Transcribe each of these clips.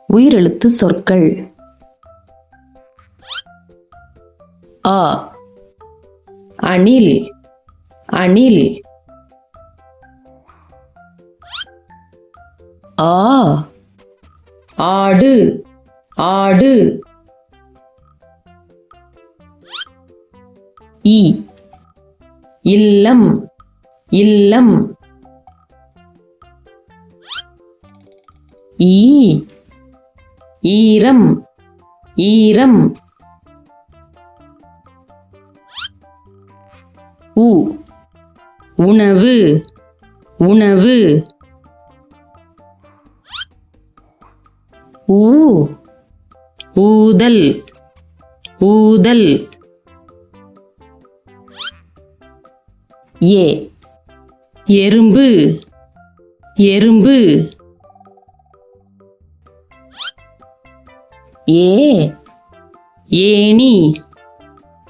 உயிரெழுத்து சொற்கள். அ அணில் அணில். ஆ ஆடு ஆடு. இ இல்லம் இல்லம். ஈ ஈரம் ஈரம். உ உணவு உணவு. ஊ ஊதல் ஊதல். ஏ எறும்பு எறும்பு. ஏ ஏணி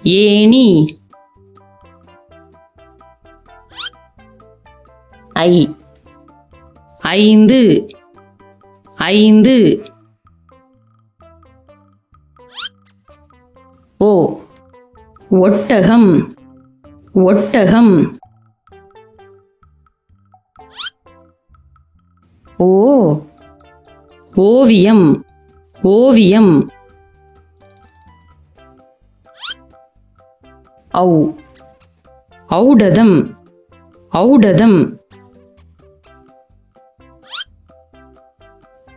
ஏணி. ஐ ஐந்து ஐந்து. ஓ ஒட்டகம் ஒட்டகம். ஓ ஓவியம் ஓவியம். ஔ ஔடதம் ஔடதம்.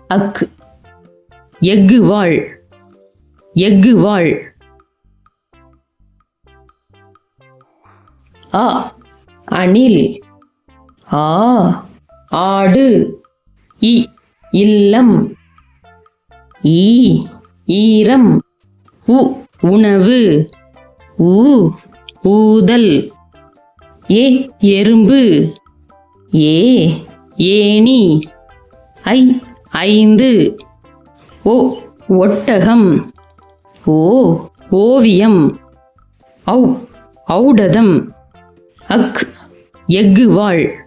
அக் எஃகுவாள் எஃகுவாள். அ அணில். ஆ ஆடு. இ இல்லம். ஈ ஈரம். உ உணவு. ஊ ஊதல். ஏ எறும்பு. ஏ ஏணி. ஐ ஐந்து. ஓ ஒட்டகம். ஓ ஓவியம். ஔ ஔடதம். அக் எஃகுவாள்.